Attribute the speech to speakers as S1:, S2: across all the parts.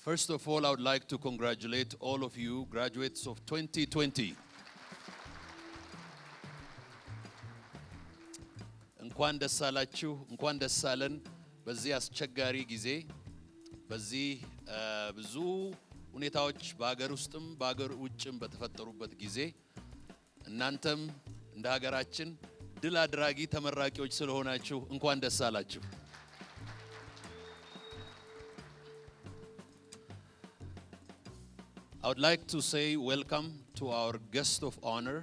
S1: First of all, I would like to congratulate all of you, graduates of 2020. እንኳን ደስ አላችሁ እንኳን ደስ አለን በዚህ አስቸጋሪ ጊዜ በዚህ ብዙ ሁኔታዎች በአገር ውስጥም በአገር ውጭም በተፈጠሩበት ጊዜ እናንተም እንደ ሀገራችን ድል አድራጊ ተመራቂዎች ስለሆናችሁ እንኳን ደስ አላችሁ። I would like to say welcome to our guest of honor,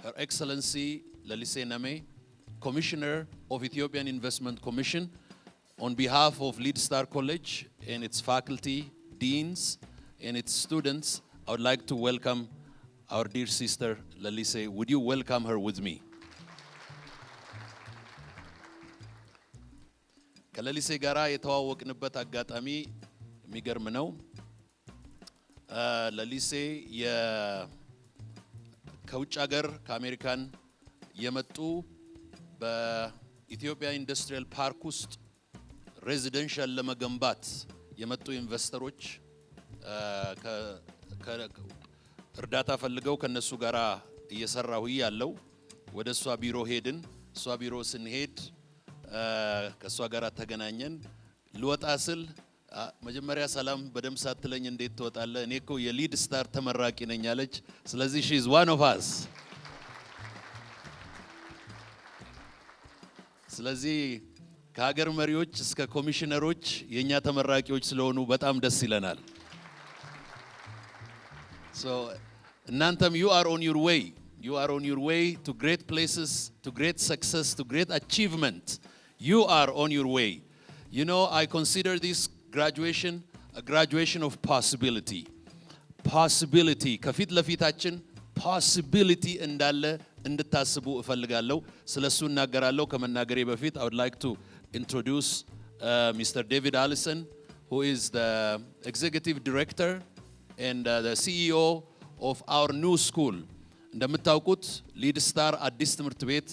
S1: Her Excellency Lalise Name, Commissioner of Ethiopian Investment Commission. On behalf of Lead Star College and its faculty, deans, and its students, I would like to welcome our dear sister Lalise. Would you welcome her with me? ከለሊሴ ጋራ የተዋወቅንበት አጋጣሚ የሚገርም ነው። ለሊሴ ከውጭ ሀገር ከአሜሪካን የመጡ በኢትዮጵያ ኢንዱስትሪያል ፓርክ ውስጥ ሬዚደንሻል ለመገንባት የመጡ ኢንቨስተሮች እርዳታ ፈልገው ከነሱ ጋራ እየሰራሁ ያለው ወደ እሷ ቢሮ ሄድን። እሷ ቢሮ ስንሄድ ከሷ ጋራ ተገናኘን። ልወጣ ስል መጀመሪያ ሰላም በደም ሳትለኝ እንዴት ትወጣለህ? እኔ እኮ የሊድ ስታር ተመራቂ ነኝ አለች። ስለዚህ she is one of us። ስለዚህ ከሀገር መሪዎች እስከ ኮሚሽነሮች የኛ ተመራቂዎች ስለሆኑ በጣም ደስ ይለናል። So እናንተም you are on your way. You are on your way to great places, to great success, to great achievement. You are on your way. You know, I consider this graduation a graduation of possibility. Possibility. ከፊት ለፊታችን possibility እንዳለ እንድታስቡ እፈልጋለሁ። ስለሱ እናገራለሁ። ከመናገሬ በፊት I would like to introduce Mr. David Allison, who is the executive director and the CEO of our new school. እንደምታውቁት ሊድ ስታር አዲስ ትምህርት ቤት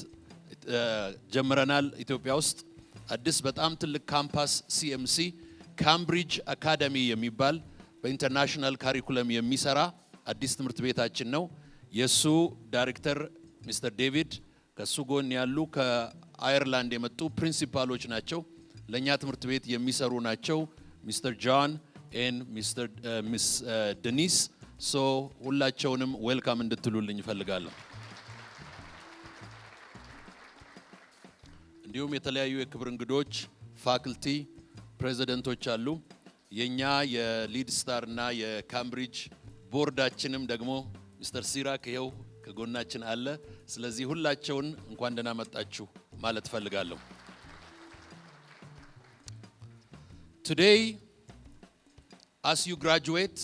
S1: ጀምረናል ኢትዮጵያ ውስጥ። አዲስ በጣም ትልቅ ካምፓስ CMC ካምብሪጅ አካዳሚ የሚባል በኢንተርናሽናል ካሪኩለም የሚሰራ አዲስ ትምህርት ቤታችን ነው። የሱ ዳይሬክተር ሚስተር ዴቪድ ከሱ ጎን ያሉ ከአየርላንድ የመጡ ፕሪንሲፓሎች ናቸው። ለኛ ትምህርት ቤት የሚሰሩ ናቸው። ሚስተር ጆን ኤንድ ሚስ ደኒስ። ሶ ሁላቸውንም ዌልካም እንድትሉልኝ እፈልጋለሁ። እንዲሁም የተለያዩ የክብር እንግዶች ፋክልቲ ፕሬዚደንቶች አሉ። የኛ የሊድ ስታር እና የካምብሪጅ ቦርዳችንም ደግሞ ሚስተር ሲራክ ይኸው ከጎናችን አለ። ስለዚህ ሁላቸውን እንኳን ደህና መጣችሁ ማለት ፈልጋለሁ። Today, as you graduate,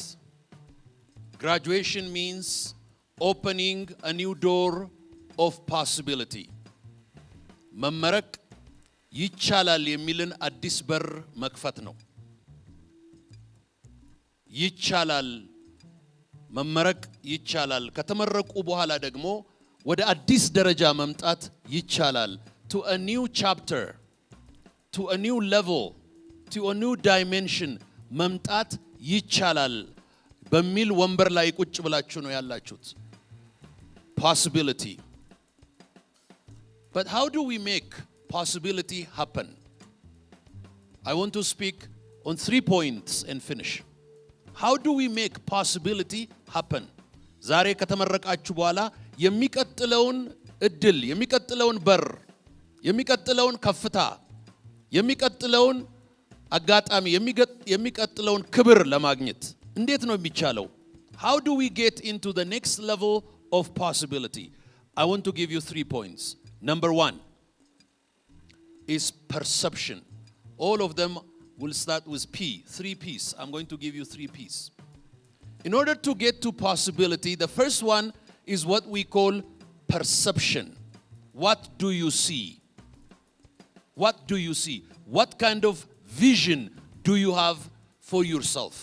S1: graduation means opening a new door of possibility. መመረቅ ይቻላል የሚልን አዲስ በር መክፈት ነው። ይቻላል መመረቅ ይቻላል። ከተመረቁ በኋላ ደግሞ ወደ አዲስ ደረጃ መምጣት ይቻላል። To a new chapter, to a new level, to a new dimension መምጣት ይቻላል በሚል ወንበር ላይ ቁጭ ብላችሁ ነው ያላችሁት። Possibility. But how do we make possibility happen? I want to speak on 3 points and finish. How do we make possibility happen? ዛሬ ከተመረቃችሁ በኋላ የሚቀጥለውን እድል፣ የሚቀጥለውን በር፣ የሚቀጥለውን ከፍታ፣ የሚቀጥለውን አጋጣሚ፣ የሚቀጥለውን ክብር ለማግኘት እንዴት ነው የሚቻለው? How do we get into the next level of possibility? I want to give you 3 points. Number 1 is perception. All of them will start with P, 3 P's. I'm going to give you 3 P's. In order to get to possibility, the first one is what we call perception. What do you see? What do you see? What kind of vision do you have for yourself?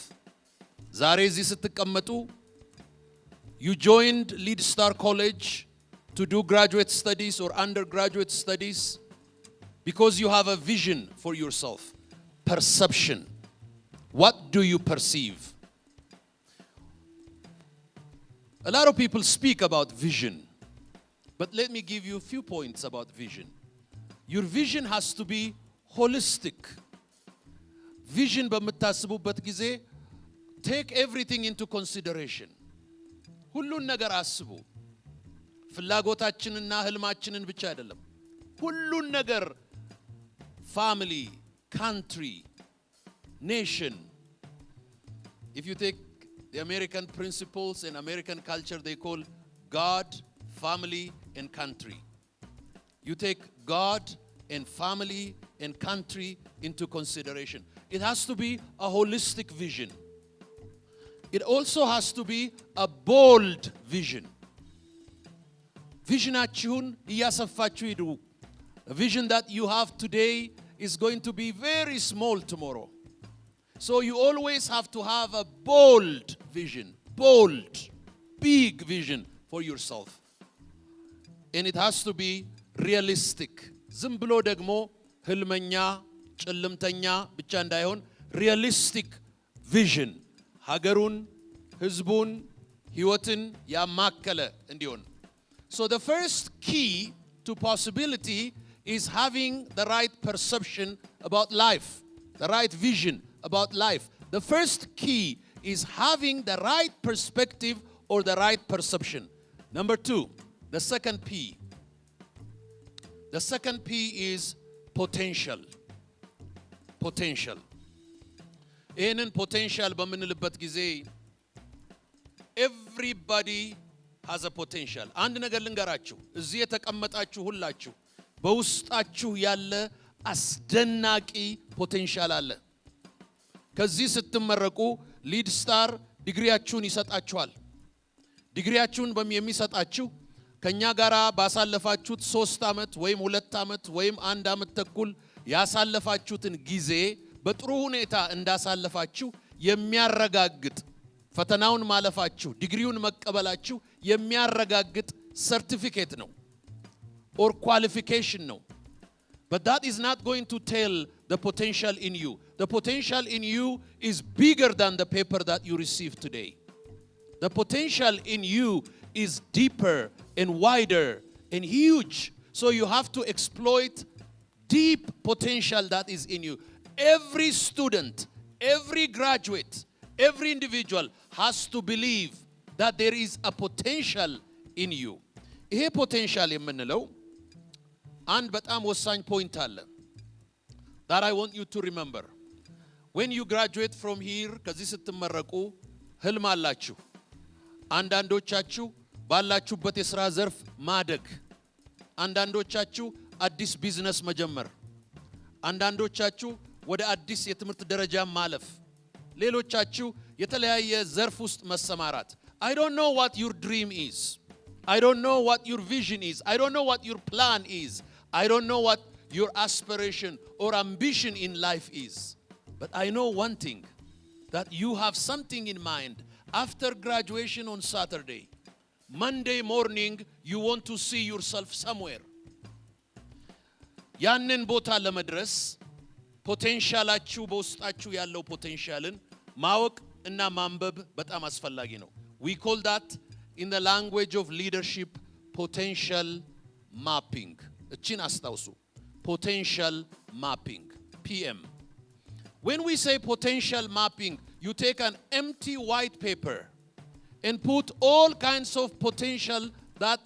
S1: ዛሬ እዚህ ስትቀመጡ you joined Lead Star College to do graduate studies or undergraduate studies because you have a vision for yourself. Perception. What do you perceive? A lot of people speak about vision. But let me give you a few points about vision. Your vision has to be holistic. Vision በምታስቡበት ጊዜ take everything into consideration. ሁሉን ነገር አስቡ። ፍላጎታችንና ህልማችንን ብቻ አይደለም። ሁሉን ነገር family, country, nation. If you take the American principles and American culture, they call God, family, and country. You take God and family and country into consideration. It has to be a holistic vision. It also has to be a bold vision. Visionachun iyasafachu idu. A vision that you have today is going to be very small tomorrow. So you always have to have a bold vision, bold, big vision for yourself. And it has to be realistic. ዝም ብሎ ደግሞ ህልመኛ ጨለምተኛ ብቻ እንዳይሆን realistic vision. ሀገሩን ህዝቡን ህይወትን ያማከለ እንዲሆን. So the first key to possibility is having the right perception about life, the right vision about life. The first key is having the right perspective or the right perception. Number 2, the second P. The second P is potential. Potential. ይህንን potential በምንልበት ጊዜ everybody has a potential. አንድ ነገር ልንገራችሁ፣ እዚህ የተቀመጣችሁ ሁላችሁ በውስጣችሁ ያለ አስደናቂ ፖቴንሻል አለ። ከዚህ ስትመረቁ ሊድ ስታር ዲግሪያችሁን ይሰጣችኋል። ዲግሪያችሁን የሚሰጣችሁ ከኛ ጋራ ባሳለፋችሁት 3 ዓመት ወይም 2 ዓመት ወይም 1 ዓመት ተኩል ያሳለፋችሁትን ጊዜ በጥሩ ሁኔታ እንዳሳለፋችሁ የሚያረጋግጥ ፈተናውን ማለፋችሁ ዲግሪውን መቀበላችሁ የሚያረጋግጥ ሰርቲፊኬት ነው or qualification ነው. But that is not going to tell the potential in you. The potential in you is bigger than the paper that you received today. The potential in you is deeper and wider and huge. So you have to exploit deep potential that is in you. Every student, every graduate, every individual has to believe that there is a potential in you. ይሄ potential የምንለው አንድ በጣም ወሳኝ ፖይንት አለ that I want you to remember. When you graduate from here ከዚህ ስትመረቁ ህልም አላችሁ። አንዳንዶቻችሁ ባላችሁበት የሥራ ዘርፍ ማደግ፣ አንዳንዶቻችሁ አዲስ ቢዝነስ መጀመር፣ አንዳንዶቻችሁ ወደ አዲስ የትምህርት ደረጃ ማለፍ፣ ሌሎቻችሁ የተለያየ ዘርፍ ውስጥ መሰማራት። I don't know what your dream is. I don't know what your vision is. I don't know what your plan is. I don't know what your aspiration or ambition in life is. But I know one thing, that you have something in mind. After graduation on Saturday, Monday morning, you want to see yourself somewhere. ያንን ቦታ ለመድረስ ፖቴንሻላችሁ በውስጣችሁ ያለው ፖቴንሻልን ማወቅ እና ማንበብ በጣም አስፈላጊ ነው. We call that in the language of leadership potential mapping. እቺን አስታውሱ. Potential mapping, PM. When we say potential mapping, you take an empty white paper and put all kinds of potential that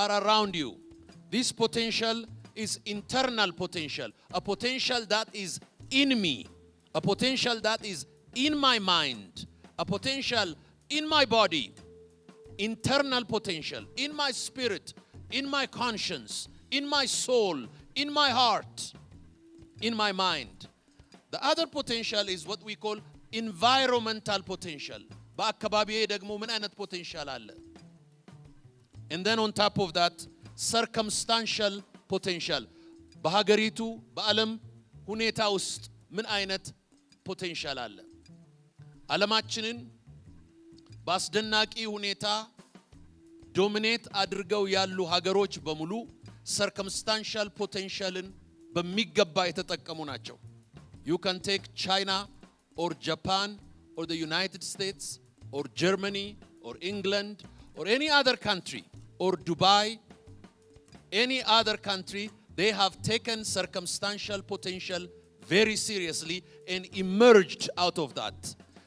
S1: are around you. This potential is internal potential, a potential that is in me, a potential that is in my mind, a potential in my body, internal potential, in my spirit, in my conscience, in my soul, in my heart, in my mind. The other potential is what we call environmental potential. በአካባቢዬ ደግሞ ምን አይነት ፖቴንሻል አለ? And then on top of that, circumstantial potential. በሀገሪቱ በዓለም ሁኔታ ውስጥ ምን አይነት ፖቴንሻል አለ? ዓለማችንን በአስደናቂ ሁኔታ ዶሚኔት አድርገው ያሉ ሀገሮች በሙሉ circumstantial potentialን በሚገባ የተጠቀሙ ናቸው. You can take China or Japan or the United States or Germany or England or any other country or Dubai, any other country, they have taken circumstantial potential very seriously and emerged out of that.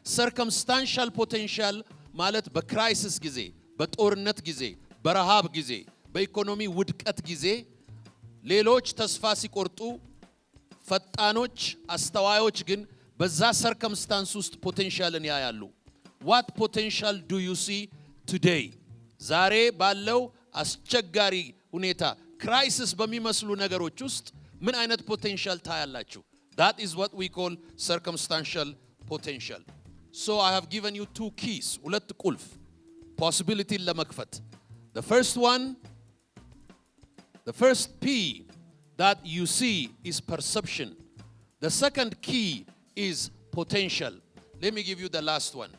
S1: Circumstantial potential ማለት በክራይሲስ ጊዜ፣ በጦርነት ጊዜ፣ በረሃብ ጊዜ፣ በኢኮኖሚ ውድቀት ጊዜ ሌሎች ተስፋ ሲቆርጡ ፈጣኖች አስተዋዮች ግን በዛ ሰርከምስታንስ ውስጥ ፖቴንሻልን ያያሉ። what potential do you see today? ዛሬ ባለው አስቸጋሪ ሁኔታ ክራይሲስ በሚመስሉ ነገሮች ውስጥ ምን አይነት ፖቴንሻል ታያላችሁ? that is what we call circumstantial potential. So I have given you two keys, ሁለት ቁልፍ possibility ለመክፈት. The first P that you see is perception. The second key is potential. Let me give you the last one.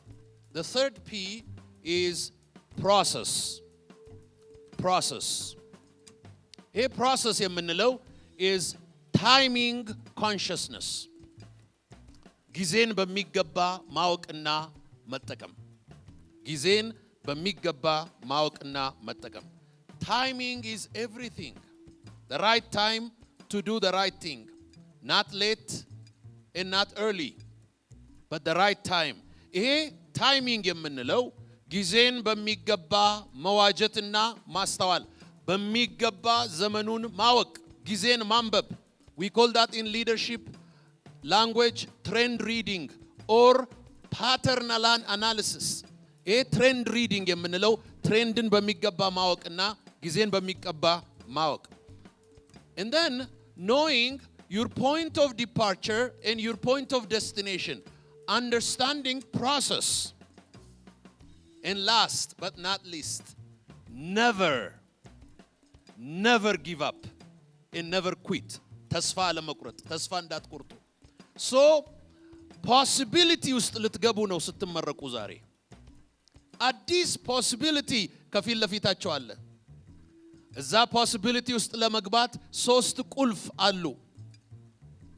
S1: The third P is process. Process. A process የምንለው is timing consciousness. ጊዜን በሚገባ ማወቅና መጠቀም። ጊዜን በሚገባ ማወቅና መጠቀም. Timing is everything. The right time to do the right thing. Not late and not early, but the right time. ይሄ ታይሚንግ የምንለው ጊዜን በሚገባ መዋጀትና ማስተዋል፣ በሚገባ ዘመኑን ማወቅ፣ ጊዜን ማንበብ. We call that in leadership language trend reading or pattern analysis. ይሄ ትሬንድ ሪዲንግ የምንለው ትሬንድን በሚገባ ማወቅና ጊዜን በሚገባ ማወቅ. And then knowing your point of departure and your point of destination, understanding process. And last but not least, never give up and never quit. ተስፋ ለመቁረጥ፣ ተስፋ እንዳትቆርጡ. So possibility ውስጥ ልትገቡ ነው ስትመረቁ ዛሬ። አዲስ possibility ከፊት ለፊታችሁ አለ። እዛ possibility ውስጥ ለመግባት ሶስት ቁልፍ አሉ።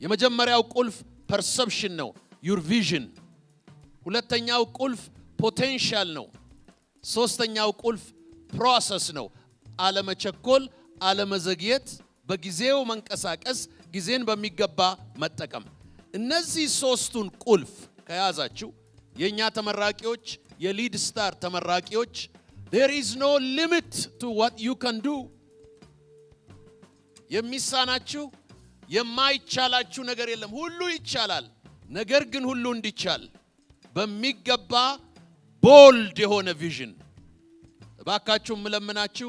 S1: የመጀመሪያው ቁልፍ perception ነው፣ your vision. ሁለተኛው ቁልፍ potential ነው። ሶስተኛው ቁልፍ process ነው፣ አለመቸኮል፣ አለመዘግየት፣ በጊዜው መንቀሳቀስ፣ ጊዜን በሚገባ መጠቀም። እነዚህ ሶስቱን ቁልፍ ከያዛችሁ የኛ ተመራቂዎች፣ የሊድ ስታር ተመራቂዎች there is no limit to what you can do. የሚሳናችሁ የማይቻላችሁ ነገር የለም። ሁሉ ይቻላል። ነገር ግን ሁሉ እንዲቻል በሚገባ ቦልድ የሆነ ቪዥን እባካችሁ ምለምናችሁ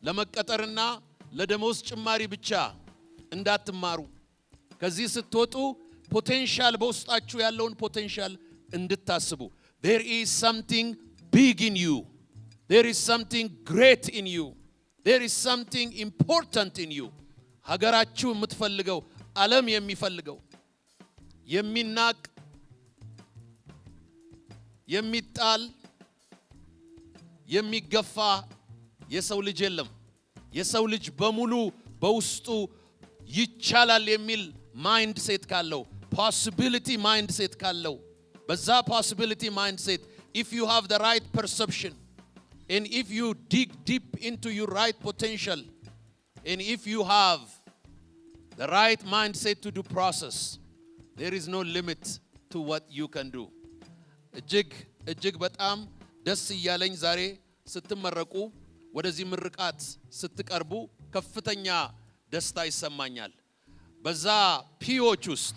S1: ለመቀጠርና ለደሞዝ ጭማሪ ብቻ እንዳትማሩ። ከዚህ ስትወጡ ፖቴንሻል በውስጣችሁ ያለውን ፖቴንሻል እንድታስቡ። there is something big in you. There is something great in you. There is something important in you. ሀገራችሁ የምትፈልገው፣ ዓለም የሚፈልገው የሚናቅ የሚጣል የሚገፋ የሰው ልጅ የለም። የሰው ልጅ በሙሉ በውስጡ ይቻላል የሚል ማይንድ ሴት ካለው፣ ፖሲቢሊቲ ማይንድ ሴት ካለው፣ በዛ ፖሲቢሊቲ ማይንድ ሴት if you have the right perception and if you dig deep into your right potential and if you have the right mindset to do process, there is no limit to what you can do. እጅግ በጣም ደስ እያለኝ ዛሬ ስትመረቁ ወደዚህ ምርቃት ስትቀርቡ ከፍተኛ ደስታ ይሰማኛል። በዛ ፒዎች ውስጥ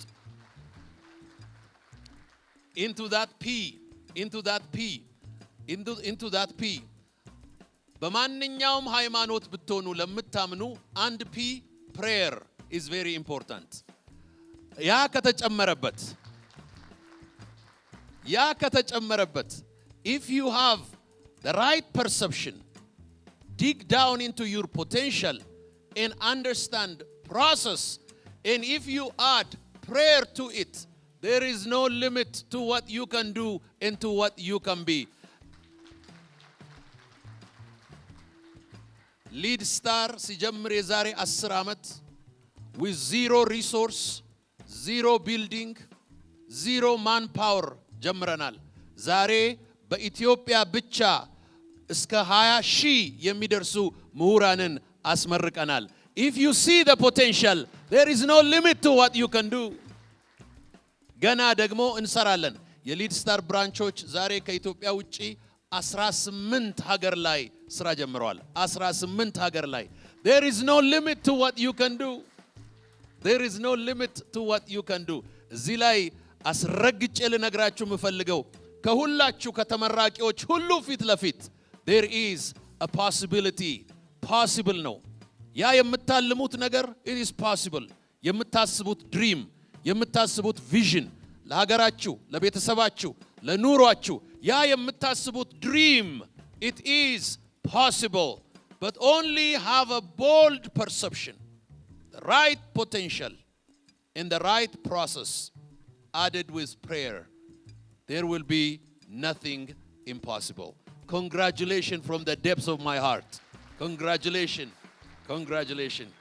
S1: into that P በማንኛውም ሃይማኖት ብትሆኑ ለምታምኑ አንድ ፒ prayer is very important. ያ ከተጨመረበት if you have the right perception, dig down into your potential and understand process, and if you add prayer to it, there is no limit to what you can do and to what you can be. ሊድ ስታር ሲጀምር የዛሬ 10 ዓመት with zero resource, zero building, ዚሮ ማን ፓወር ጀምረናል። ዛሬ በኢትዮጵያ ብቻ እስከ 20 ሺህ የሚደርሱ ምሁራንን አስመርቀናል። If you see the potential, there is no limit to what you can do. ገና ደግሞ እንሰራለን። የሊድ ስታር ብራንቾች ዛሬ ከኢትዮጵያ ውጪ 18 ሀገር ላይ ስራ ጀምረዋል። 18 ሀገር ላይ there is no limit to what you can do. There is no limit to what you can do. እዚህ ላይ አስረግጬ ልነግራችሁ የምፈልገው ከሁላችሁ ከተመራቂዎች ሁሉ ፊት ለፊት there is a possibility. possible ነው። ያ የምታልሙት ነገር it is possible. የምታስቡት ድሪም፣ የምታስቡት ቪዥን ለሀገራችሁ፣ ለቤተሰባችሁ፣ ለኑሯችሁ ያ የምታስቡት ድሪም it is possible. But only have a bold perception, the right potential, in the right process, added with prayer. There will be nothing impossible. Congratulations from the depths of my heart. Congratulations. Congratulations.